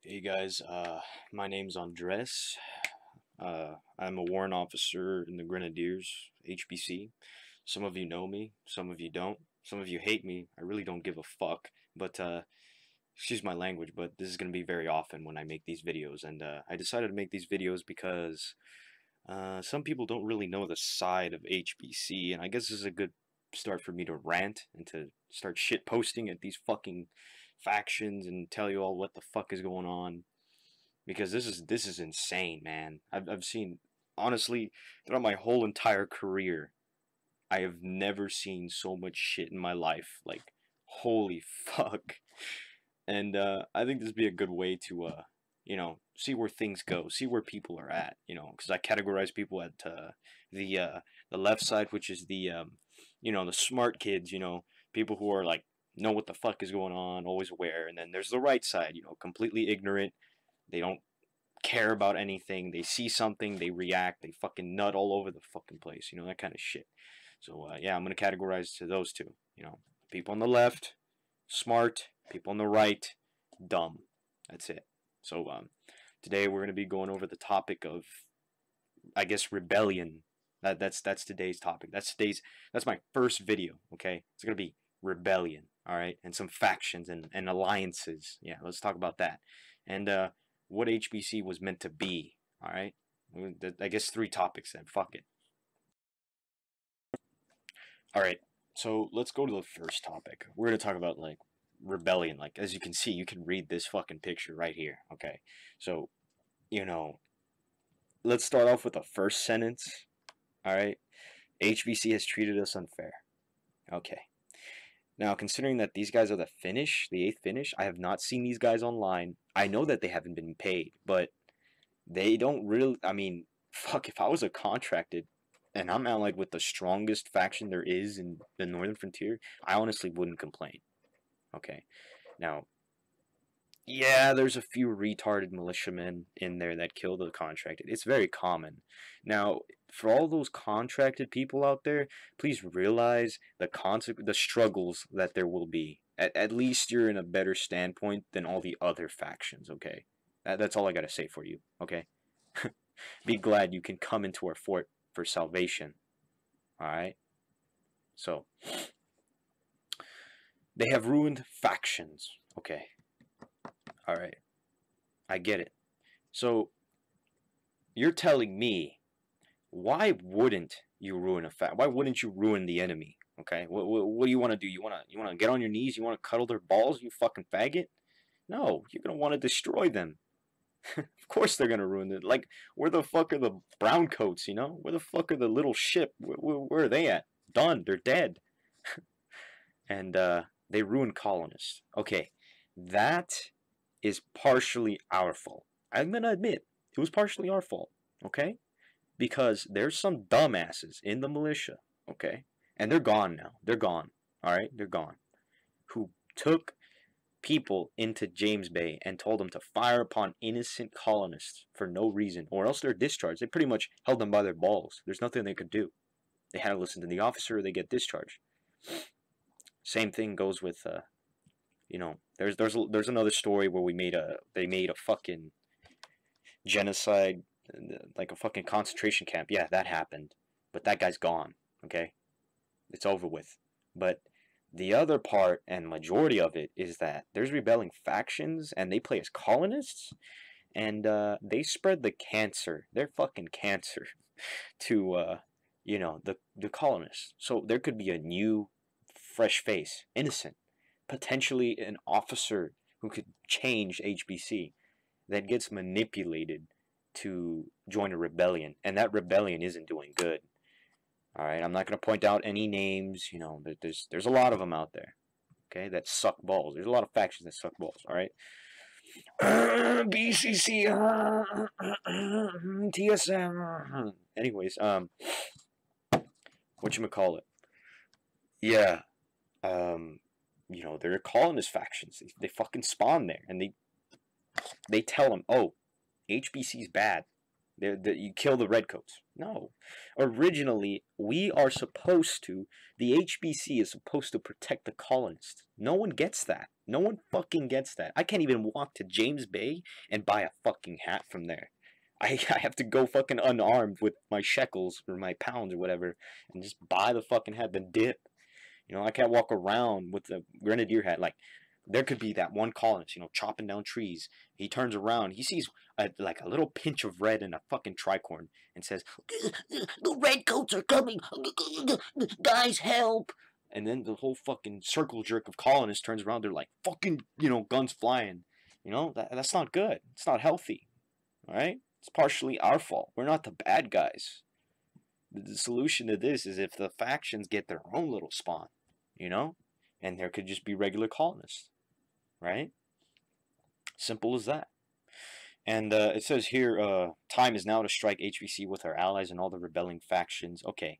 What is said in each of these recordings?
Hey guys, my name's Andres. I'm a warrant officer in the Grenadiers, HBC. Some of you know me, some of you don't. Some of you hate me. I really don't give a fuck. But excuse my language, but this is gonna be very often when I make these videos. And I decided to make these videos because some people don't really know the side of HBC, and I guess this is a good start for me to rant and to start shit posting at these fucking factions and tell you all what the fuck is going on, because this is insane, man. I've seen, honestly, throughout my whole entire career, I have never seen so much shit in my life. Like, holy fuck. And I think this would be a good way to see where things go, see where people are at, because I categorize people at the left side, which is the smart kids, people who are like know what the fuck is going on, always aware. And then there's the right side, completely ignorant. They don't care about anything. They see something, they react, they fucking nut all over the fucking place, that kind of shit. So yeah, I'm gonna categorize to those two. People on the left, smart. People on the right, dumb. That's it. So today we're gonna be going over the topic of, I guess, rebellion. That's today's topic. That's my first video. Okay, it's gonna be rebellion. All right, and some factions and alliances. Yeah, let's talk about that. And what HBC was meant to be. All right, I guess 3 topics then. Fuck it. All right, so let's go to the first topic. We're gonna talk about like rebellion. Like, as you can see, you can read this fucking picture right here. Okay, so you know, let's start off with the first sentence. All right, HBC has treated us unfair. Okay. Now, considering that these guys are the 8th Finnish, I have not seen these guys online. I know that they haven't been paid, but they don't really. I mean, fuck, if I was a contracted and I'm allied with the strongest faction there is in the Northern Frontier, I honestly wouldn't complain. Okay. Now, yeah, there's a few retarded militiamen in there that kill the contracted. It's very common. Now, for all those contracted people out there, please realize the struggles that there will be. At least you're in a better standpoint than all the other factions, okay? That's all I gotta say for you, okay? Be glad you can come into our fort for salvation, alright? So, they have ruined factions, okay? Alright, I get it. So, you're telling me, why wouldn't you ruin why wouldn't you ruin the enemy? Okay, what do you want to do? You want to get on your knees? You want to cuddle their balls? You fucking faggot! No, you're gonna want to destroy them. Of course they're gonna ruin it. Like, where the fuck are the brown coats? Where the fuck are the little ship? Where are they at? Done. They're dead. And they ruined colonists. Okay, that is partially our fault. I'm gonna admit it was partially our fault. Okay, because there's some dumbasses in the militia. Okay, and they're gone now. They're gone. All right, they're gone. Who took people into James Bay and told them to fire upon innocent colonists for no reason, or else they're discharged. They pretty much held them by their balls. There's nothing they could do. They had to listen to the officer, or they get discharged. Same thing goes with, there's another story where they made a fucking genocide, like a fucking concentration camp. Yeah, that happened, but that guy's gone. Okay, it's over with. But the other part and majority of it is that there's rebelling factions, and they play as colonists, and they spread the cancer. They're fucking cancer to the colonists. So there could be a new, fresh face, innocent, potentially an officer who could change HBC, that gets manipulated to join a rebellion, and that rebellion isn't doing good. All right, I'm not going to point out any names. There's a lot of them out there, okay, that suck balls. There's a lot of factions that suck balls. All right, BCC, TSM. Anyways, whatchamacallit? Yeah, they're colonist factions. They fucking spawn there, and they tell them, oh, HBC's bad. You kill the redcoats. No. Originally, the HBC is supposed to protect the colonists. No one gets that. No one fucking gets that. I can't even walk to James Bay and buy a fucking hat from there. I have to go fucking unarmed with my shekels or my pounds or whatever and just buy the fucking hat, then dip. You know, I can't walk around with the grenadier hat. Like, there could be that one colonist, you know, chopping down trees. He turns around, he sees like a little pinch of red in a fucking tricorn and says, "The redcoats are coming! Guys, help!" And then the whole fucking circle jerk of colonists turns around. They're like, fucking, you know, guns flying. You know, that's not good. It's not healthy. All right? It's partially our fault. We're not the bad guys. The solution to this is if the factions get their own little spawn, you know? And there could just be regular colonists, right? Simple as that. And it says here, time is now to strike HBC with our allies and all the rebelling factions. Okay.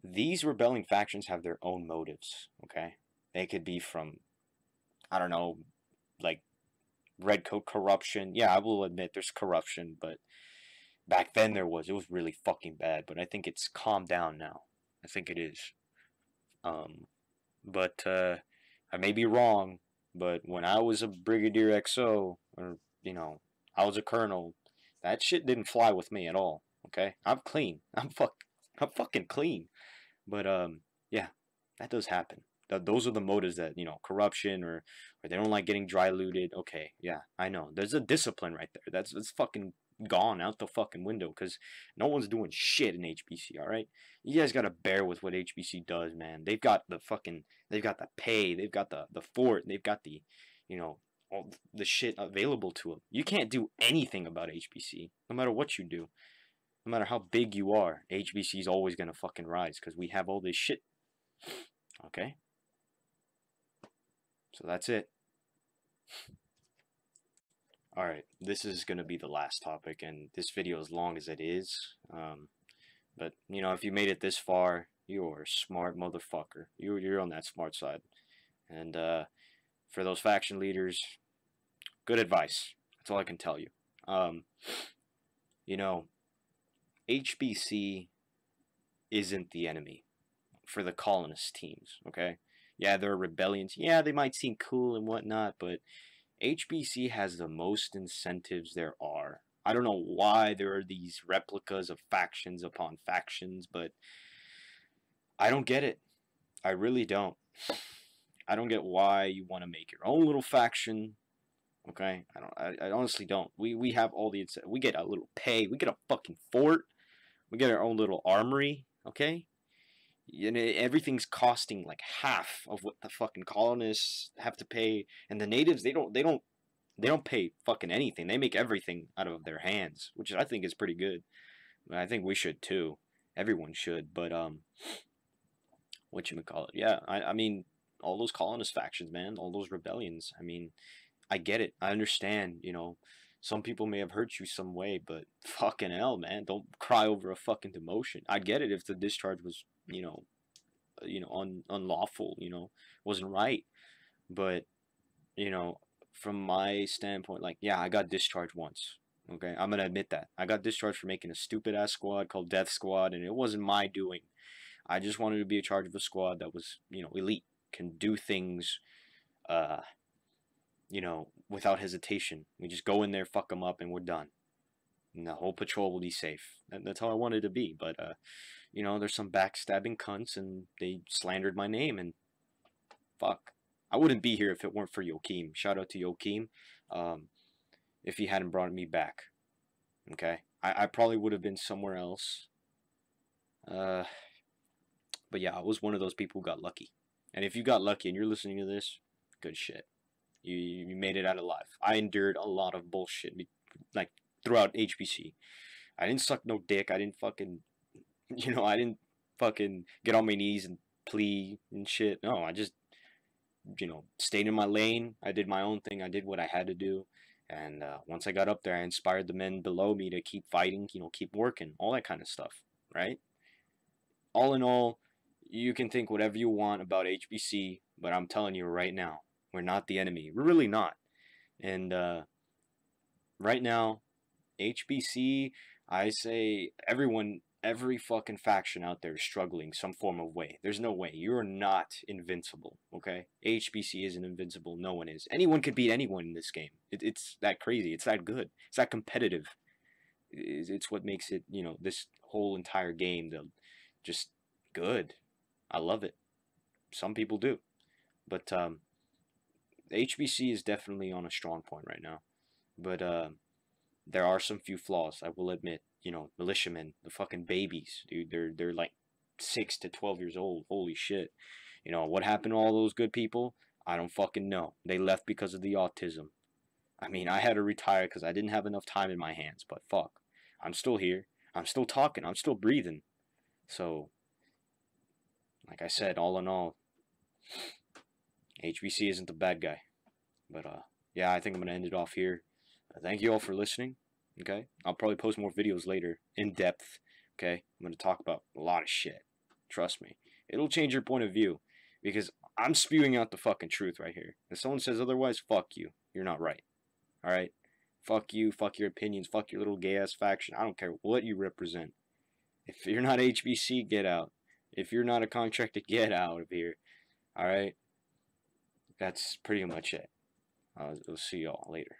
These rebelling factions have their own motives, okay? They could be from, I don't know, like redcoat corruption. Yeah, I will admit there's corruption, but back then there was. It was really fucking bad, but I think it's calmed down now. I think it is. But I may be wrong, but when I was a Brigadier XO, or, you know, I was a colonel, that shit didn't fly with me at all, okay? I'm clean. I'm fucking clean. But, yeah, that does happen. Those are the motives that, you know, corruption or they don't like getting dry looted. Okay, yeah, I know. There's a discipline right there. That's fucking gone out the fucking window because no one's doing shit in HBC, all right? You guys got to bear with what HBC does, man. They've got the pay, they've got the fort, they've got the, you know, all the shit available to them. You can't do anything about HBC, no matter what you do. No matter how big you are, HBC is always going to fucking rise because we have all this shit. Okay? So that's it. Alright, this is going to be the last topic, and this video as long as it is. But, you know, if you made it this far, you're a smart motherfucker. You're on that smart side. And for those faction leaders, good advice. That's all I can tell you. You know, HBC isn't the enemy for the colonist teams, okay? Yeah, there are rebellions. Yeah, they might seem cool and whatnot, but HBC has the most incentives there are. I don't know why there are these replicas of factions upon factions, but I don't get it. I really don't. I don't get why you want to make your own little faction. Okay, I honestly don't. We have all the we get a little pay. We get a fucking fort. We get our own little armory. Okay, and everything's costing like half of what the fucking colonists have to pay, and the natives they don't pay fucking anything. They make everything out of their hands, which I think is pretty good. I think we should too. Everyone should, but whatchamacallit? Yeah, I mean, all those colonist factions, man, all those rebellions. I mean, I get it. I understand, you know, some people may have hurt you some way, but fucking hell, man, don't cry over a fucking demotion. I'd get it if the discharge was, you know, unlawful, you know, wasn't right. But, you know, from my standpoint, like, yeah, I got discharged once. Okay, I'm gonna admit that. I got discharged for making a stupid ass squad called Death Squad, and it wasn't my doing. I just wanted to be in charge of a squad that was, you know, elite, can do things, you know, without hesitation. We just go in there, fuck them up, and we're done. And the whole patrol will be safe. That's how I wanted to be. But, you know, there's some backstabbing cunts, and they slandered my name, and fuck. I wouldn't be here if it weren't for Joachim. Shout out to Joachim. If he hadn't brought me back. Okay? I probably would have been somewhere else. But yeah, I was one of those people who got lucky. And if you got lucky and you're listening to this, good shit. You made it out alive. I endured a lot of bullshit, like, throughout HBC. I didn't suck no dick. I didn't fucking, you know, I didn't fucking get on my knees and plea and shit. No, I just, you know, stayed in my lane. I did my own thing. I did what I had to do. And once I got up there, I inspired the men below me to keep fighting, you know, keep working, all that kind of stuff, right? All in all, you can think whatever you want about HBC, but I'm telling you right now, we're not the enemy. We're really not. And right now, HBC, I say everyone Every fucking faction out there is struggling some form of way. There's no way. You're not invincible, okay? HBC isn't invincible. No one is. Anyone could beat anyone in this game. It's that crazy. It's that good. It's that competitive. It's what makes it, you know, this whole entire game just good. I love it. Some people do. But HBC is definitely on a strong point right now. But there are some few flaws, I will admit. You know, militiamen, the fucking babies, dude. They're like 6 to 12 years old. Holy shit. You know, what happened to all those good people? I don't fucking know. They left because of the autism. I mean, I had to retire because I didn't have enough time in my hands, but fuck. I'm still here. I'm still talking. I'm still breathing. So, like I said, all in all, HBC isn't the bad guy. But, yeah, I think I'm going to end it off here. Thank you all for listening. Okay? I'll probably post more videos later, in depth. Okay? I'm going to talk about a lot of shit. Trust me. It'll change your point of view. Because I'm spewing out the fucking truth right here. If someone says otherwise, fuck you. You're not right. Alright? Fuck you. Fuck your opinions. Fuck your little gay-ass faction. I don't care what you represent. If you're not HBC, get out. If you're not a contractor, get out of here. Alright? That's pretty much it. I'll see y'all later.